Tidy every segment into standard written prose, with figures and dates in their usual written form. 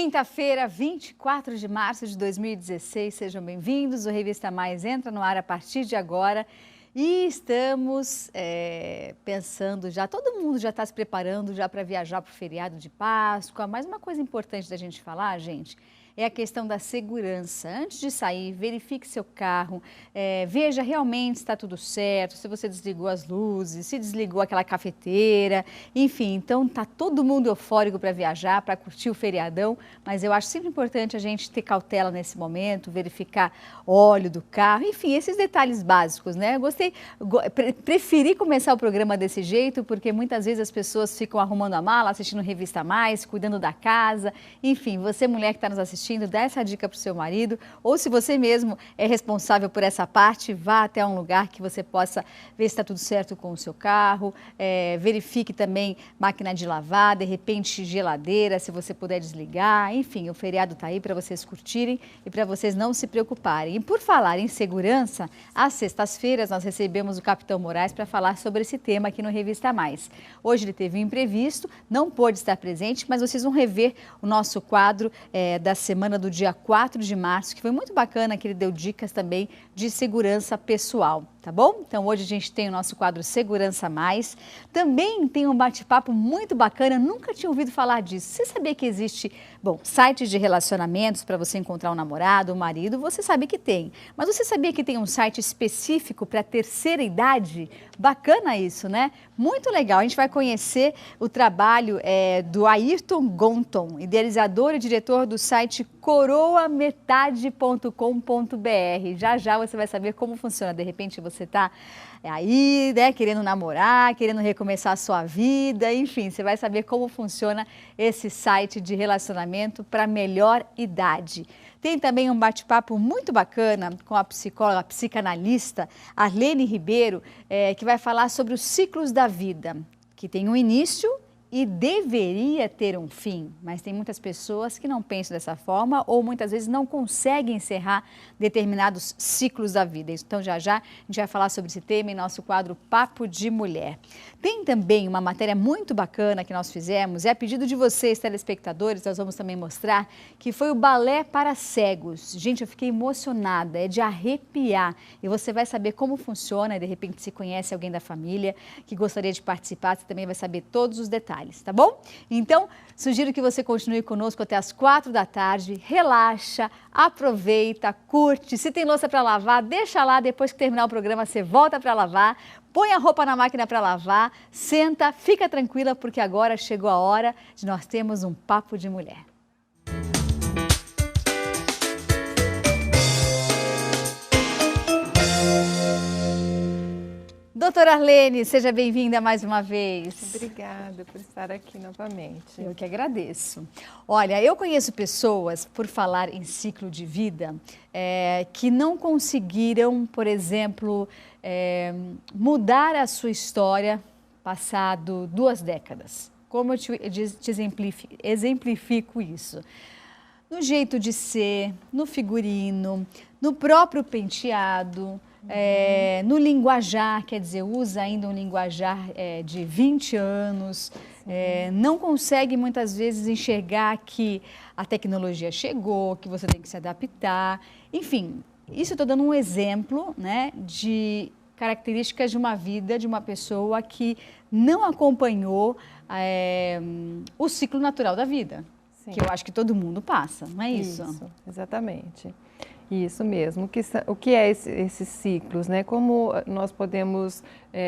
Quinta-feira, 24 de março de 2016, sejam bem-vindos. O Revista Mais entra no ar a partir de agora e estamos pensando já, todo mundo já está se preparando já para viajar para o feriado de Páscoa, mas uma coisa importante da gente falar, gente, é a questão da segurança. Antes de sair, verifique seu carro, veja realmente se está tudo certo, se você desligou as luzes, se desligou aquela cafeteira, enfim. Então, está todo mundo eufórico para viajar, para curtir o feriadão, mas eu acho sempre importante a gente ter cautela nesse momento, verificar óleo do carro, enfim, esses detalhes básicos, né? Eu preferi começar o programa desse jeito, porque muitas vezes as pessoas ficam arrumando a mala, assistindo Revista Mais, cuidando da casa, enfim, você mulher que está nos assistindo, dá essa dica para o seu marido, ou se você mesmo é responsável por essa parte, vá até um lugar que você possa ver se está tudo certo com o seu carro, verifique também máquina de lavar, de repente geladeira, se você puder desligar, enfim, o feriado está aí para vocês curtirem e para vocês não se preocuparem. E por falar em segurança, às sextas-feiras nós recebemos o Capitão Moraes para falar sobre esse tema aqui no Revista Mais. Hoje ele teve um imprevisto, não pôde estar presente, mas vocês vão rever o nosso quadro da semana do dia 4 de março, que foi muito bacana, que ele deu dicas também de segurança pessoal, tá bom? Então hoje a gente tem o nosso quadro Segurança Mais, também tem um bate-papo muito bacana, eu nunca tinha ouvido falar disso. Você sabia que existe, sites de relacionamentos para você encontrar um namorado, um marido, você sabe que tem, mas você sabia que tem um site específico para a terceira idade? Bacana isso, né? Muito legal, a gente vai conhecer o trabalho do Ayrton Gonton, idealizador e diretor do site coroametade.com.br. Já já você vai saber como funciona. De repente você está aí, né, querendo namorar, querendo recomeçar a sua vida, enfim, você vai saber como funciona esse site de relacionamento para melhor idade. Tem também um bate-papo muito bacana com a psicóloga, a psicanalista Arlene Ribeiro, que vai falar sobre os ciclos da vida, que tem um início e deveria ter um fim, mas tem muitas pessoas que não pensam dessa forma ou muitas vezes não conseguem encerrar determinados ciclos da vida. Então já já a gente vai falar sobre esse tema em nosso quadro Papo de Mulher. Tem também uma matéria muito bacana que nós fizemos, a pedido de vocês, telespectadores, nós vamos também mostrar, que foi o balé para cegos. Gente, eu fiquei emocionada, é de arrepiar. E você vai saber como funciona, e de repente se conhece alguém da família que gostaria de participar, você também vai saber todos os detalhes, tá bom? Então, sugiro que você continue conosco até as 4 da tarde, relaxa, aproveita, curte. Se tem louça para lavar, deixa lá, depois que terminar o programa você volta para lavar, põe a roupa na máquina para lavar, senta, fica tranquila, porque agora chegou a hora de nós termos um papo de mulher. Doutora Arlene, seja bem-vinda mais uma vez. Obrigada por estar aqui novamente. Eu que agradeço. Olha, eu conheço pessoas, por falar em ciclo de vida, que não conseguiram, por exemplo, mudar a sua história passado 2 décadas. Como eu te exemplifico isso? No jeito de ser, no figurino, no próprio penteado, no linguajar, quer dizer, usa ainda um linguajar de 20 anos, não consegue muitas vezes enxergar que a tecnologia chegou, que você tem que se adaptar, enfim, isso eu estou dando um exemplo, né, de características de uma vida de uma pessoa que não acompanhou o ciclo natural da vida, Sim. que eu acho que todo mundo passa, não é isso? Isso, exatamente. Isso mesmo. O que é esses ciclos, né? Como nós podemos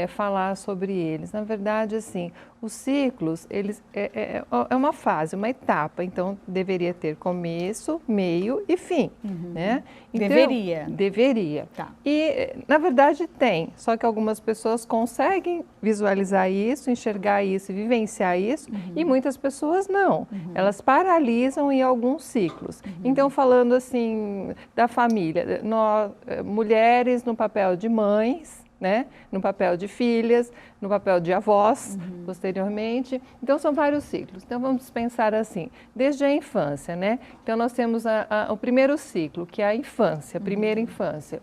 falar sobre eles? Na verdade, assim, os ciclos, eles é uma fase, uma etapa. Então, deveria ter começo, meio e fim, né? Então, deveria. Deveria. Tá. E, na verdade, tem. Só que algumas pessoas conseguem visualizar isso, enxergar isso, vivenciar isso, e muitas pessoas não. Elas paralisam em alguns ciclos. Então, falando assim da família, nós, mulheres no papel de mães, né? No papel de filhas, no papel de avós, posteriormente. Então, são vários ciclos. Então, vamos pensar assim, desde a infância, né? Então, nós temos o primeiro ciclo, que é a infância, a primeira infância.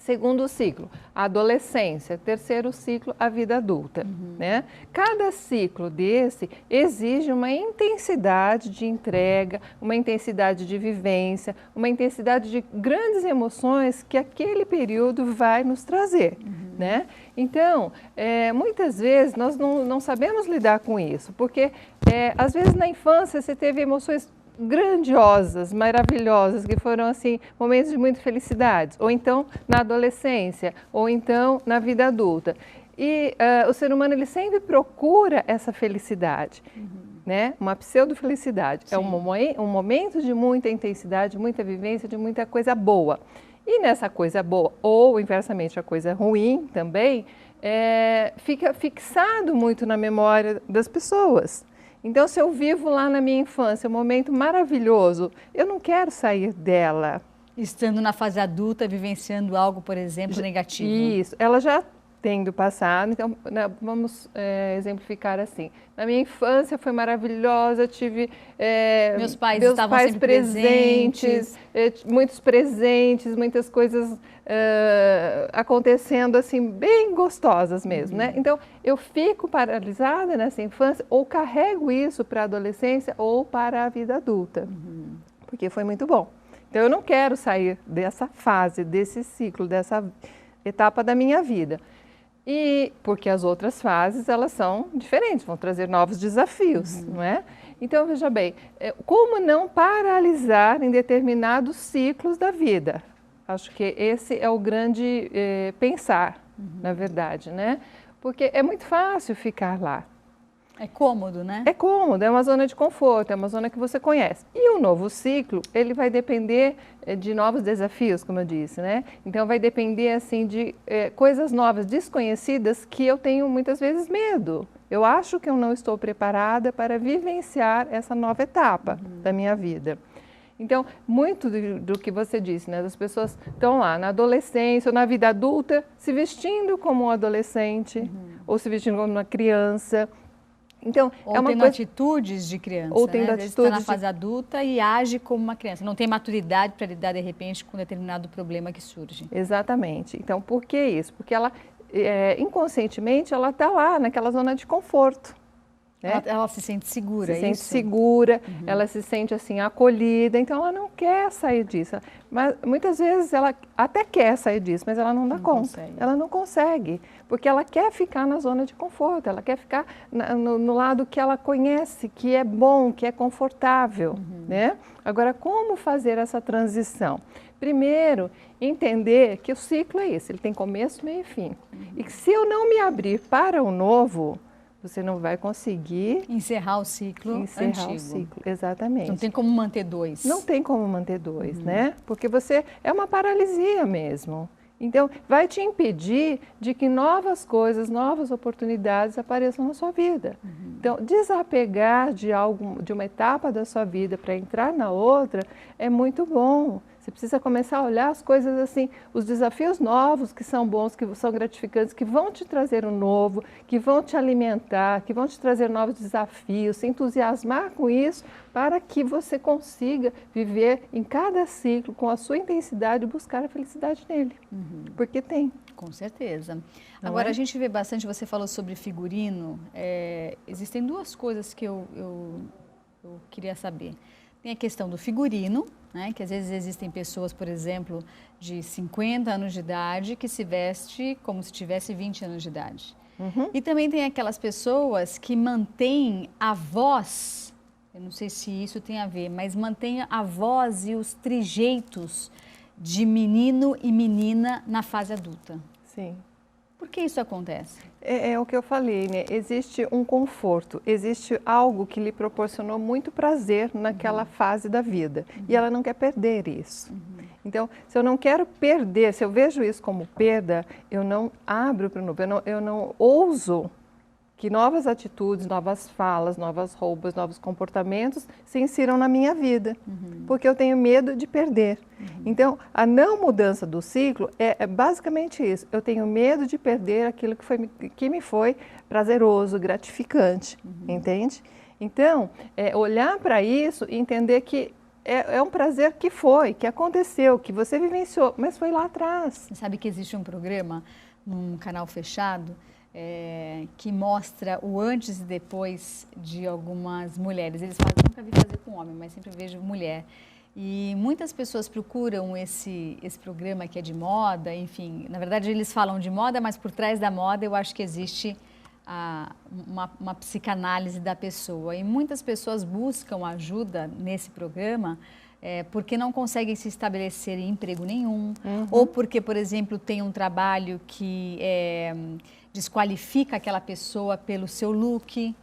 Segundo ciclo, a adolescência. Terceiro ciclo, a vida adulta. Né? Cada ciclo desse exige uma intensidade de entrega, uma intensidade de vivência, uma intensidade de grandes emoções que aquele período vai nos trazer. Né? Então, muitas vezes nós não sabemos lidar com isso, porque às vezes na infância você teve emoções grandiosas, maravilhosas, que foram assim momentos de muita felicidade, ou então na adolescência, ou então na vida adulta. E o ser humano ele sempre procura essa felicidade, né? Uma pseudo-felicidade. É um momento de muita intensidade, muita vivência, de muita coisa boa. E nessa coisa boa, ou inversamente a coisa ruim também, fica fixado muito na memória das pessoas. Então, se eu vivo lá na minha infância um momento maravilhoso, eu não quero sair dela. Estando na fase adulta, vivenciando algo, por exemplo, negativo. Isso, ela já tem do passado, então vamos exemplificar assim. Na minha infância foi maravilhosa, tive meus pais estavam sempre presentes, muitos presentes, muitas coisas acontecendo assim bem gostosas mesmo, né? Então eu fico paralisada nessa infância ou carrego isso para a adolescência ou para a vida adulta, porque foi muito bom. Então eu não quero sair dessa fase, desse ciclo, dessa etapa da minha vida. E porque as outras fases, elas são diferentes, vão trazer novos desafios, não é? Então, veja bem, como não paralisar em determinados ciclos da vida? Acho que esse é o grande pensar, na verdade, né? Porque é muito fácil ficar lá. É cômodo, né? É cômodo, é uma zona de conforto, é uma zona que você conhece. E o novo ciclo, ele vai depender de novos desafios, como eu disse, né? Então vai depender, assim, de coisas novas, desconhecidas, que eu tenho muitas vezes medo. Eu acho que eu não estou preparada para vivenciar essa nova etapa da minha vida. Então, muito do que você disse, né? As pessoas estão lá na adolescência ou na vida adulta, se vestindo como um adolescente ou se vestindo como uma criança. Então, ou tendo atitudes de criança, ou tendo né? atitudes está na fase adulta e age como uma criança. Não tem maturidade para lidar, de repente, com determinado problema que surge. Exatamente. Então, por que isso? Porque ela, inconscientemente, ela está lá naquela zona de conforto. Né? Ela se sente segura, se sente segura, ela se sente assim acolhida, então ela não quer sair disso. Mas muitas vezes ela até quer sair disso, mas ela não dá conta. Ela não consegue, porque ela quer ficar na zona de conforto, ela quer ficar no lado que ela conhece, que é bom, que é confortável, né? Agora, como fazer essa transição? Primeiro, entender que o ciclo é esse, ele tem começo, meio e fim. E que se eu não me abrir para o novo, você não vai conseguir encerrar o ciclo antigo. O ciclo, exatamente. Não tem como manter dois. Não tem como manter dois, né? Porque você é uma paralisia mesmo. Então, vai te impedir de que novas coisas, novas oportunidades apareçam na sua vida. Então, desapegar de uma etapa da sua vida para entrar na outra é muito bom. Você precisa começar a olhar as coisas assim, os desafios novos que são bons, que são gratificantes, que vão te trazer um novo, que vão te alimentar, que vão te trazer novos desafios, se entusiasmar com isso para que você consiga viver em cada ciclo com a sua intensidade e buscar a felicidade nele. Porque tem. Com certeza. Agora, a gente vê bastante, você falou sobre figurino, existem duas coisas que eu queria saber. Tem a questão do figurino, né, que às vezes existem pessoas, por exemplo, de 50 anos de idade que se veste como se tivesse 20 anos de idade. E também tem aquelas pessoas que mantêm a voz, eu não sei se isso tem a ver, mas mantêm a voz e os trejeitos de menino e menina na fase adulta. Sim. Por que isso acontece? É o que eu falei, né? Existe um conforto, existe algo que lhe proporcionou muito prazer naquela fase da vida e ela não quer perder isso. Então, se eu não quero perder, se eu vejo isso como perda, eu não abro para o novo, eu não ouso que novas atitudes, novas falas, novas roupas, novos comportamentos se insiram na minha vida, porque eu tenho medo de perder. Então, a não mudança do ciclo é basicamente isso. Eu tenho medo de perder aquilo que me foi prazeroso, gratificante, entende? Então, olhar para isso e entender que é um prazer que aconteceu, que você vivenciou, mas foi lá atrás. Você sabe que existe um programa num canal fechado que mostra o antes e depois de algumas mulheres. Eles falam, nunca vi fazer com homem, mas sempre vejo mulher. E muitas pessoas procuram esse programa que é de moda, enfim, na verdade eles falam de moda, mas por trás da moda eu acho que existe uma psicanálise da pessoa. E muitas pessoas buscam ajuda nesse programa porque não conseguem se estabelecer em emprego nenhum, ou porque, por exemplo, tem um trabalho que desqualifica aquela pessoa pelo seu look.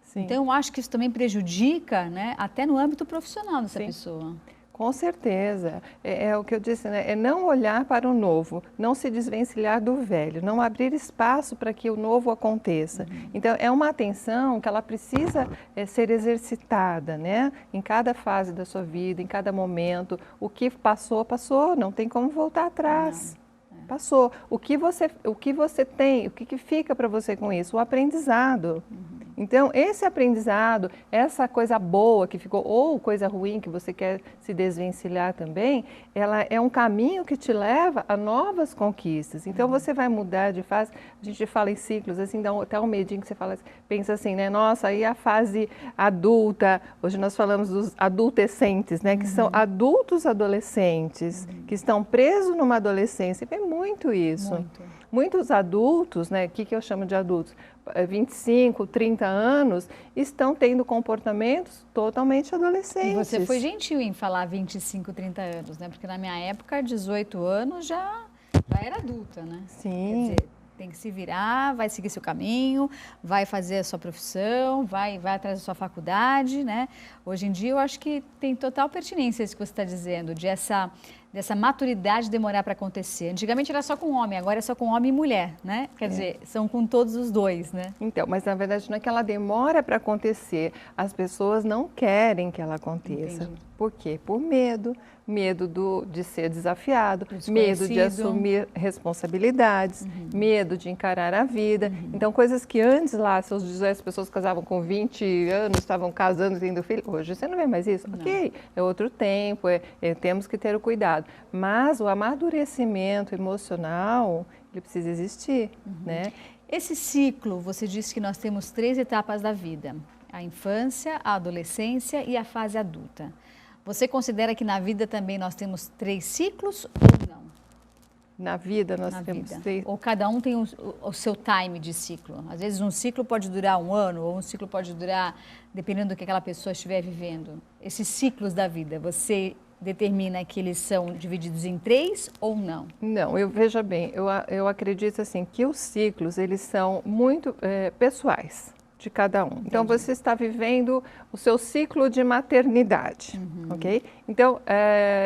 Sim. Então, eu acho que isso também prejudica, né, até no âmbito profissional dessa pessoa. Com certeza, é o que eu disse, né? É não olhar para o novo, não se desvencilhar do velho, não abrir espaço para que o novo aconteça. Então, é uma atenção que ela precisa ser exercitada, né? Em cada fase da sua vida, em cada momento. O que passou, passou, não tem como voltar atrás. Passou. O que você tem, o que fica para você com isso? O aprendizado. Então, esse aprendizado, essa coisa boa que ficou, ou coisa ruim que você quer se desvencilhar também, ela é um caminho que te leva a novas conquistas. Então, você vai mudar de fase, a gente fala em ciclos, assim, dá até um medinho que você fala, pensa assim, né? Nossa, aí a fase adulta, hoje nós falamos dos adultescentes, né? Que são adultos adolescentes, que estão presos numa adolescência. É muito isso. Muitos adultos, né? O que eu chamo de adultos? 25, 30 anos, estão tendo comportamentos totalmente adolescentes. E você foi gentil em falar 25, 30 anos, né? Porque na minha época, 18 anos já era adulta, né? Sim. Quer dizer, tem que se virar, vai seguir seu caminho, vai fazer a sua profissão, vai atrás da sua faculdade, né? Hoje em dia eu acho que tem total pertinência isso que você está dizendo, dessa maturidade demorar para acontecer. Antigamente era só com homem, agora é só com homem e mulher, né? Quer dizer, são com todos os dois, né? Então, mas na verdade não é que ela demora para acontecer, as pessoas não querem que ela aconteça. Entendi. Por quê? Por medo de ser desafiado, medo de assumir responsabilidades, medo de encarar a vida. Então, coisas que antes lá, seus 18, as pessoas casavam com 20 anos, estavam casando, tendo filho, hoje você não vê mais isso. Não. Ok, é outro tempo, temos que ter o cuidado. Mas o amadurecimento emocional, ele precisa existir, né? Esse ciclo, você disse que nós temos 3 etapas da vida: a infância, a adolescência e a fase adulta. Você considera que na vida também nós temos 3 ciclos ou não? Na vida nós temos 3. Ou cada um tem o seu time de ciclo? Às vezes um ciclo pode durar 1 ano, ou um ciclo pode durar, dependendo do que aquela pessoa estiver vivendo. Esses ciclos da vida, você determina que eles são divididos em 3 ou não? Não, veja bem, eu acredito assim que os ciclos, eles são muito pessoais de cada um. Entendi. Então, você está vivendo o seu ciclo de maternidade, ok? Então,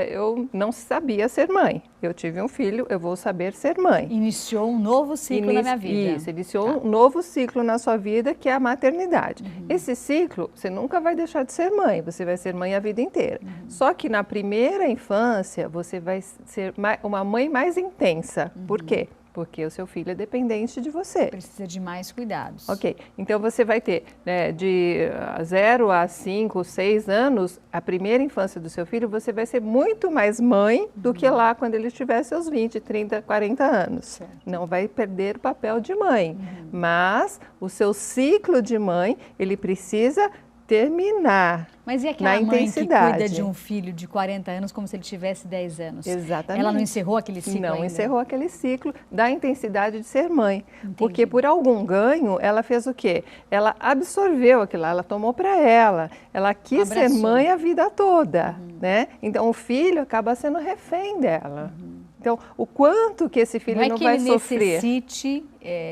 eu não sabia ser mãe. Eu tive um filho, eu vou saber ser mãe. Iniciou um novo ciclo na minha vida. Isso, iniciou um novo ciclo na sua vida, que é a maternidade. Esse ciclo, você nunca vai deixar de ser mãe, você vai ser mãe a vida inteira. Só que na primeira infância, você vai ser uma mãe mais intensa. Por quê? Porque o seu filho é dependente de você. Precisa de mais cuidados. Ok, então você vai ter, né, de 0 a 5, 6 anos, a primeira infância do seu filho, você vai ser muito mais mãe do que lá quando ele tiver seus 20, 30, 40 anos. Certo. Não vai perder o papel de mãe, mas o seu ciclo de mãe, ele precisa terminar. Mas e aquela mãe que cuida de um filho de 40 anos como se ele tivesse 10 anos? Exatamente. Ela não encerrou aquele ciclo ainda? Não encerrou aquele ciclo da intensidade de ser mãe. Entendi. Porque por algum ganho, ela fez o quê? Ela absorveu aquilo, ela tomou para ela. Ela quis ser mãe a vida toda, né? Então, o filho acaba sendo refém dela. Então, o quanto que esse filho não vai sofrer. Não é que ele necessite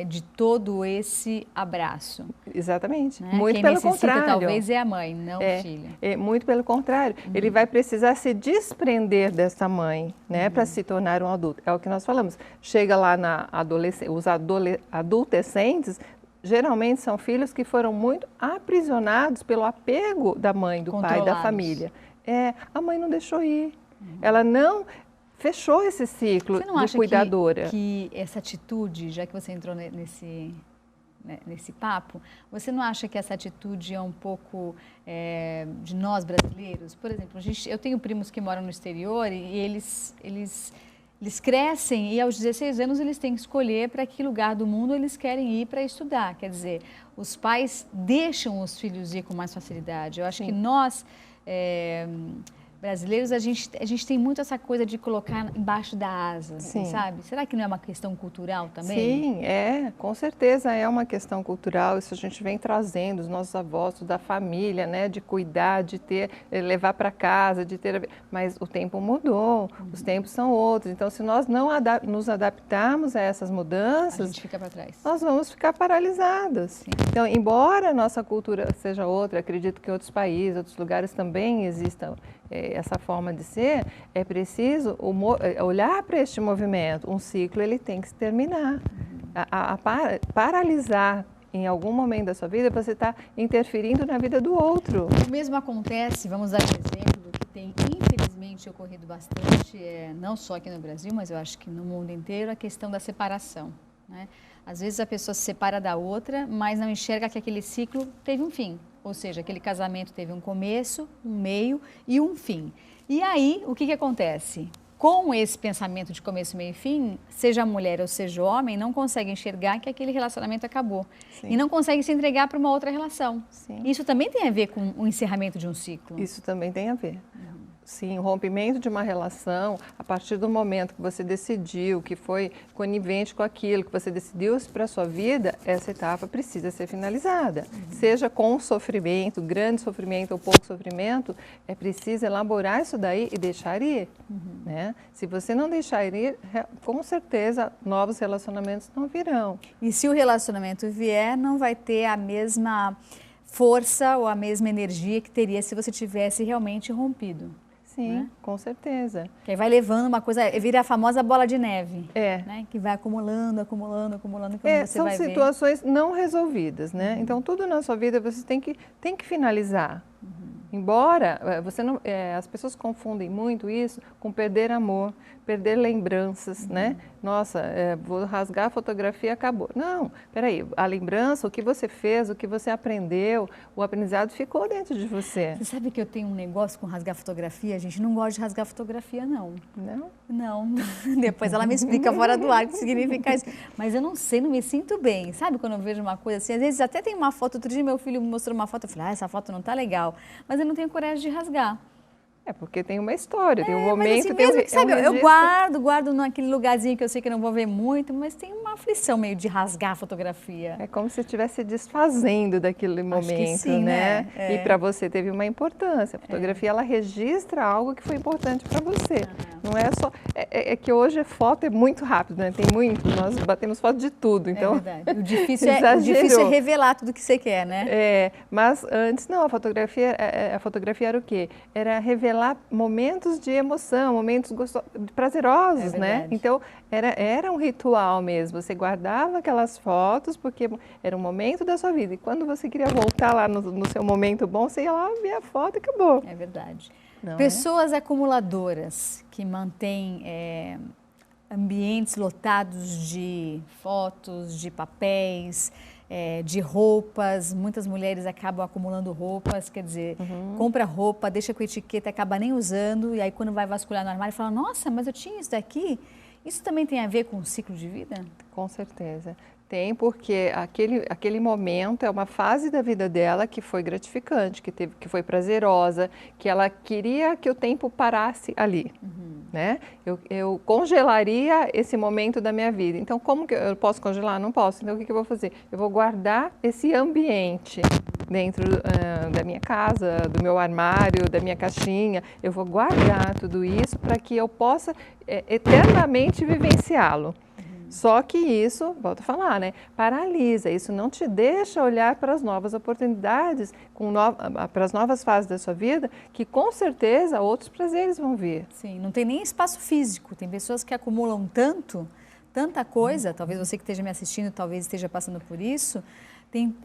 de todo esse abraço. Exatamente. Né? Muito Quem pelo necessita, contrário. talvez é a mãe, não o filho. Muito pelo contrário. Ele vai precisar se desprender dessa mãe, né, para se tornar um adulto. É o que nós falamos. Chega lá na adolescência, os adolescentes, geralmente são filhos que foram muito aprisionados pelo apego da mãe, do pai, da família. A mãe não deixou ir. Ela não fechou esse ciclo de cuidadora. Que essa atitude, já que você entrou né, nesse papo, você não acha que essa atitude é um pouco de nós brasileiros? Por exemplo, eu tenho primos que moram no exterior e eles crescem e aos 16 anos eles têm que escolher para que lugar do mundo eles querem ir para estudar. Quer dizer, os pais deixam os filhos ir com mais facilidade. Eu acho que nós, brasileiros, a gente tem muito essa coisa de colocar embaixo da asa, assim, sabe? Será que não é uma questão cultural também? Sim, com certeza é uma questão cultural. Isso a gente vem trazendo, os nossos avós, da família, né? De cuidar, de ter, levar para casa, de ter... Mas o tempo mudou, os tempos são outros. Então, se nós não nos adaptarmos a essas mudanças, a gente fica para trás. Nós vamos ficar paralisados. Sim. Então, embora a nossa cultura seja outra, acredito que em outros países, outros lugares também existam essa forma de ser, é preciso olhar para este movimento. Um ciclo ele tem que se terminar. Paralisar em algum momento da sua vida, você está interferindo na vida do outro. O mesmo acontece, vamos dar um exemplo, que tem infelizmente ocorrido bastante, não só aqui no Brasil, mas eu acho que no mundo inteiro, a questão da separação, né? Às vezes a pessoa se separa da outra, mas não enxerga que aquele ciclo teve um fim. Ou seja, aquele casamento teve um começo, um meio e um fim. E aí, o que acontece? Com esse pensamento de começo, meio e fim, seja mulher ou seja homem, não consegue enxergar que aquele relacionamento acabou. Sim. E não consegue se entregar para uma outra relação. Sim. Isso também tem a ver com o encerramento de um ciclo? Isso também tem a ver. Sim, o rompimento de uma relação, a partir do momento que você decidiu, que foi conivente com aquilo, que você decidiu para a sua vida, essa etapa precisa ser finalizada. Seja com sofrimento, grande sofrimento ou pouco sofrimento, é preciso elaborar isso daí e deixar ir. Né? Se você não deixar ir, com certeza novos relacionamentos não virão. E se o relacionamento vier, não vai ter a mesma força ou a mesma energia que teria se você tivesse realmente rompido. Sim, né? Com certeza. Que aí vai levando uma coisa, vira a famosa bola de neve. Né? Que vai acumulando, acumulando, acumulando. São situações não resolvidas, né? Então, tudo na sua vida você tem que finalizar. Embora você não, as pessoas confundem muito isso com perder amor, perder lembranças, né? Nossa, vou rasgar a fotografia e acabou. Não, peraí, a lembrança, o que você fez, o que você aprendeu, o aprendizado ficou dentro de você. Você sabe que eu tenho um negócio com rasgar fotografia? A gente não gosta de rasgar fotografia, não. Não? Não. Depois ela me explica fora do ar o que significa isso. Mas eu não sei, não me sinto bem. Sabe quando eu vejo uma coisa assim? Às vezes até tem uma foto, outro dia meu filho me mostrou uma foto, eu falei, essa foto não tá legal. Mas eu não tenho coragem de rasgar. Porque tem uma história, tem um momento... Mas assim, mesmo que, sabe, eu guardo naquele lugarzinho que eu sei que eu não vou ver muito, mas tem uma aflição meio de rasgar a fotografia. É como se estivesse desfazendo daquele momento, sim, né? E para você teve uma importância. A fotografia, ela registra algo que foi importante para você. Não é só... É que hoje a foto é muito rápido, né? Tem muito, nós batemos foto de tudo, então... É verdade. O difícil é revelar tudo que você quer, né? Mas antes não, a fotografia era o quê? Era revelar momentos de emoção, momentos prazerosos, né? Então, era um ritual mesmo. Você guardava aquelas fotos porque era um momento da sua vida. E quando você queria voltar lá no seu momento bom, você ia lá ver a foto e acabou. É verdade. Pessoas acumuladoras que mantêm ambientes lotados de fotos, de papéis, de roupas, muitas mulheres acabam acumulando roupas, quer dizer, compra roupa, deixa com etiqueta, acaba nem usando, e aí quando vai vasculhar no armário, fala, nossa, mas eu tinha isso daqui. Isso também tem a ver com o ciclo de vida? Com certeza. Tem, porque aquele momento é uma fase da vida dela que foi gratificante, que foi prazerosa, que ela queria que o tempo parasse ali. Né? Eu congelaria esse momento da minha vida. Então, como que eu posso congelar? Não posso. Então, o que eu vou fazer? Eu vou guardar esse ambiente dentro da minha casa, do meu armário, da minha caixinha. Eu vou guardar tudo isso para que eu possa eternamente vivenciá-lo. Só que isso, volto a falar, né? Paralisa, isso não te deixa olhar para as novas oportunidades, para as novas fases da sua vida, que com certeza outros prazeres vão vir. Sim, não tem nem espaço físico, tem pessoas que acumulam tanta coisa, talvez você que esteja me assistindo, talvez esteja passando por isso,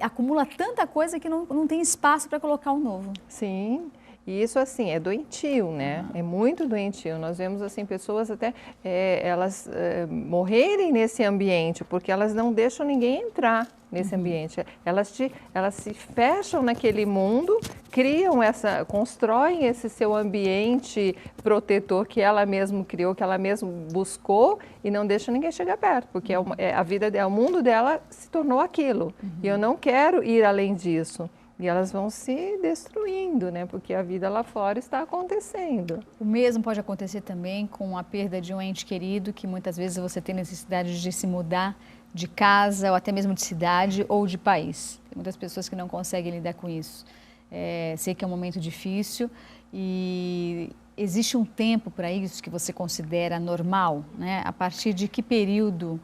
acumula tanta coisa que não tem espaço para colocar um novo. Sim. E isso, assim, é doentio, né? É muito doentio. Nós vemos, assim, pessoas até, elas morrerem nesse ambiente, porque elas não deixam ninguém entrar. nesse ambiente. Elas se fecham naquele mundo, constroem esse seu ambiente protetor que ela mesma criou, que ela mesma buscou e não deixa ninguém chegar perto, porque a vida dela, o mundo dela se tornou aquilo. E eu não quero ir além disso. E elas vão se destruindo, né? Porque a vida lá fora está acontecendo. O mesmo pode acontecer também com a perda de um ente querido, que muitas vezes você tem necessidade de se mudar de casa, ou até mesmo de cidade ou de país. Tem muitas pessoas que não conseguem lidar com isso. Sei que é um momento difícil e existe um tempo para isso que você considera normal, né? A partir de que período...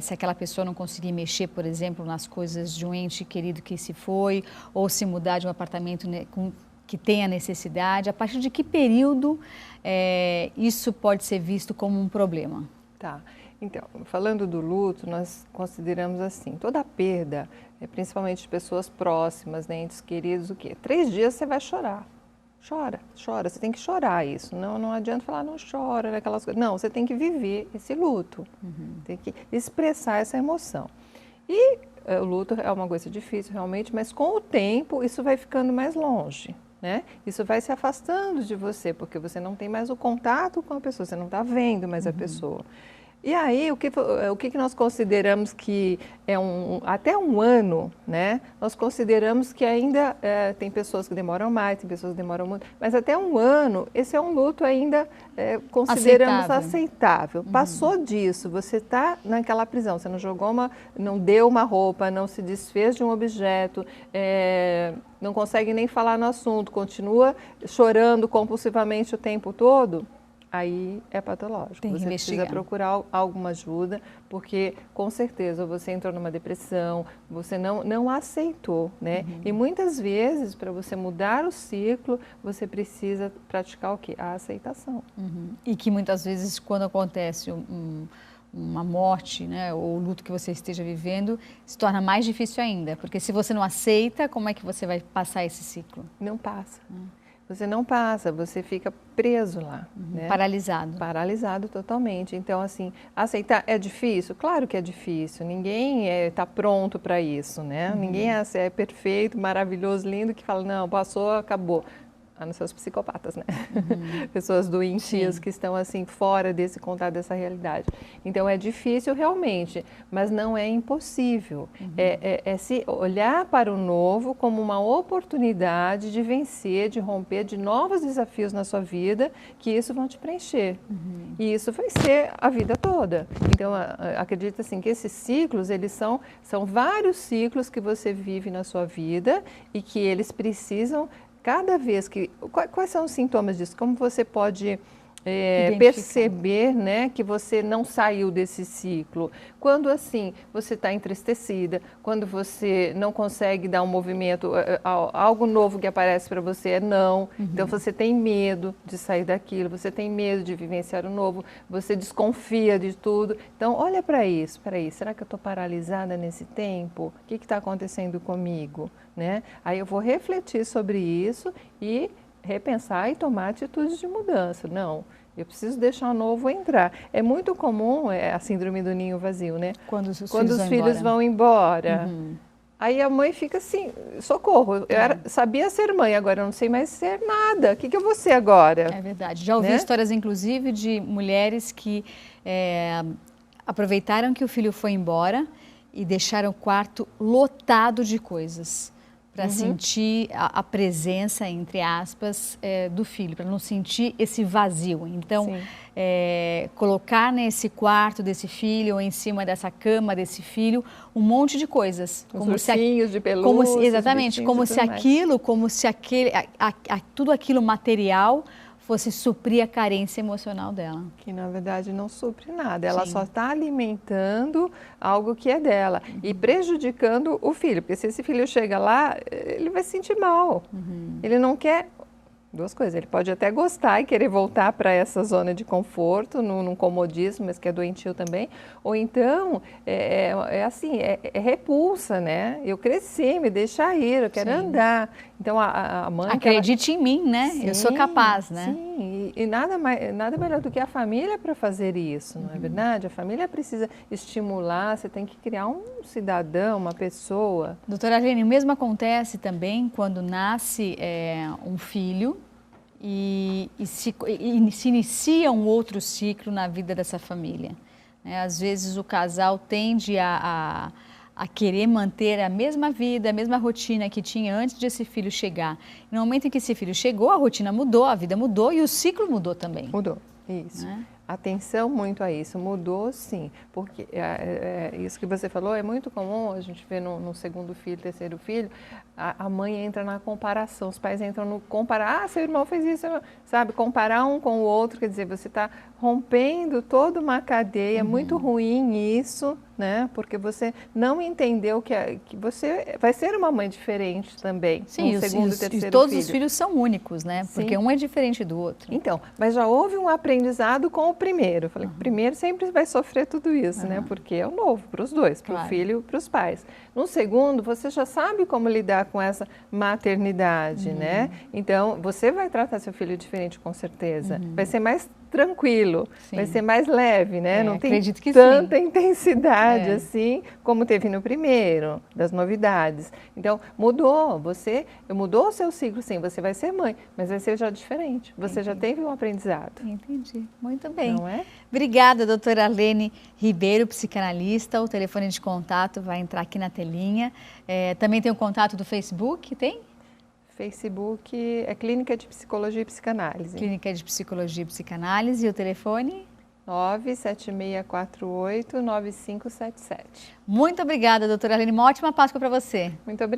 se aquela pessoa não conseguir mexer, por exemplo, nas coisas de um ente querido que se foi, ou se mudar de um apartamento que tenha necessidade, a partir de que período isso pode ser visto como um problema? Tá. Então, falando do luto, nós consideramos assim, toda perda, principalmente de pessoas próximas, né, entes queridos, o quê? 3 dias você vai chorar. Chora, você tem que chorar isso, não adianta falar não chora, aquelas coisas, não, você tem que viver esse luto, tem que expressar essa emoção. E o luto é uma coisa difícil realmente, mas com o tempo isso vai ficando mais longe, né? Isso vai se afastando de você, porque você não tem mais o contato com a pessoa, você não está vendo mais a pessoa. E aí, o que nós consideramos que é até um ano, né? Nós consideramos que ainda tem pessoas que demoram mais, tem pessoas que demoram muito, mas até um ano, esse é um luto ainda consideramos aceitável. Passou disso, você está naquela prisão, você não deu uma roupa, não se desfez de um objeto, não consegue nem falar no assunto, continua chorando compulsivamente o tempo todo. Aí é patológico, você precisa procurar alguma ajuda, porque com certeza você entrou numa depressão, você não aceitou, né? E muitas vezes, para você mudar o ciclo, você precisa praticar o quê? A aceitação. E que muitas vezes, quando acontece uma morte, né, ou o luto que você esteja vivendo, se torna mais difícil ainda, porque se você não aceita, como é que você vai passar esse ciclo? Não passa. Você não passa, você fica preso lá. Né? Paralisado. Paralisado totalmente. Então, assim, aceitar é difícil? Claro que é difícil. Ninguém está pronto para isso, né? Ninguém é perfeito, maravilhoso, lindo, que fala, não, passou, acabou. A não ser os psicopatas, né? Pessoas doentias que estão assim fora desse contato, dessa realidade. Então é difícil realmente, mas não é impossível. É se olhar para o novo como uma oportunidade de vencer, de romper, de novos desafios na sua vida, que isso vão te preencher. E isso vai ser a vida toda. Então acredito assim que esses ciclos, eles são vários ciclos que você vive na sua vida e que eles precisam cada vez que... Quais são os sintomas disso? Como você pode perceber, né, que você não saiu desse ciclo? Quando, assim, você está entristecida, quando você não consegue dar um movimento, algo novo que aparece para você é não. Então, você tem medo de sair daquilo, você tem medo de vivenciar o novo, você desconfia de tudo. Então, olha para isso, será que eu estou paralisada nesse tempo? O que está acontecendo comigo? Né? Aí eu vou refletir sobre isso e repensar e tomar atitudes de mudança. Não, eu preciso deixar o novo entrar. É muito comum a síndrome do ninho vazio, né? Quando os filhos vão embora. Aí a mãe fica assim, socorro, eu sabia ser mãe, agora eu não sei mais ser nada. O que eu vou ser agora? É verdade. Já ouvi histórias, inclusive, de mulheres que aproveitaram que o filho foi embora e deixaram o quarto lotado de coisas. Para sentir a presença, entre aspas, do filho, para não sentir esse vazio. Então, colocar nesse quarto desse filho ou em cima dessa cama desse filho um monte de coisas. Os ursinhos de pelúcia. Exatamente, como se tudo aquilo material fosse suprir a carência emocional dela. Que, na verdade, não supre nada. Ela só está alimentando algo que é dela e prejudicando o filho. Porque se esse filho chega lá, ele vai se sentir mal. Ele não quer... Duas coisas, ele pode até gostar e querer voltar para essa zona de conforto, num comodismo, mas que é doentio também, ou então, assim, repulsa, né? Eu cresci, me deixa ir, eu quero andar. Então, a mãe... Acredite em mim, né? Eu sou capaz, né? Sim. Sim, e nada melhor do que a família para fazer isso, não é verdade? A família precisa estimular, você tem que criar um cidadão, uma pessoa. Doutora Arlene, o mesmo acontece também quando nasce um filho e se inicia um outro ciclo na vida dessa família. Às vezes o casal tende a querer manter a mesma vida, a mesma rotina que tinha antes de esse filho chegar. No momento em que esse filho chegou, a rotina mudou, a vida mudou e o ciclo mudou também. Mudou, isso. Atenção muito a isso, mudou sim, porque isso que você falou é muito comum, a gente vê no segundo filho, terceiro filho, a mãe entra na comparação, os pais entram no comparar, seu irmão fez isso, sabe, comparar um com o outro, quer dizer, você está rompendo toda uma cadeia, muito ruim isso, né, porque você não entendeu que você vai ser uma mãe diferente também, sim, no segundo e terceiro filho. Todos os filhos são únicos, né, porque um é diferente do outro. Então, mas já houve um aprendizado com o primeiro, eu falei que o primeiro sempre vai sofrer tudo isso, né, porque é o novo para os dois, para o filho e para os pais. No segundo, você já sabe como lidar com essa maternidade, né, então você vai tratar seu filho diferente com certeza, vai ser mais tranquilo, vai ser mais leve, né? Não tem tanta intensidade assim como teve no primeiro, das novidades. Então, mudou o seu ciclo, sim, você vai ser mãe, mas vai ser já diferente, você já teve um aprendizado. Entendi, muito bem. Não é? Obrigada, doutora Arlene Ribeiro, psicanalista, o telefone de contato vai entrar aqui na telinha. Também tem o contato do Facebook, tem? Facebook é Clínica de Psicologia e Psicanálise. Clínica de Psicologia e Psicanálise. E o telefone? 97648-9577. Muito obrigada, doutora Arlene. Uma ótima Páscoa para você. Muito obrigada.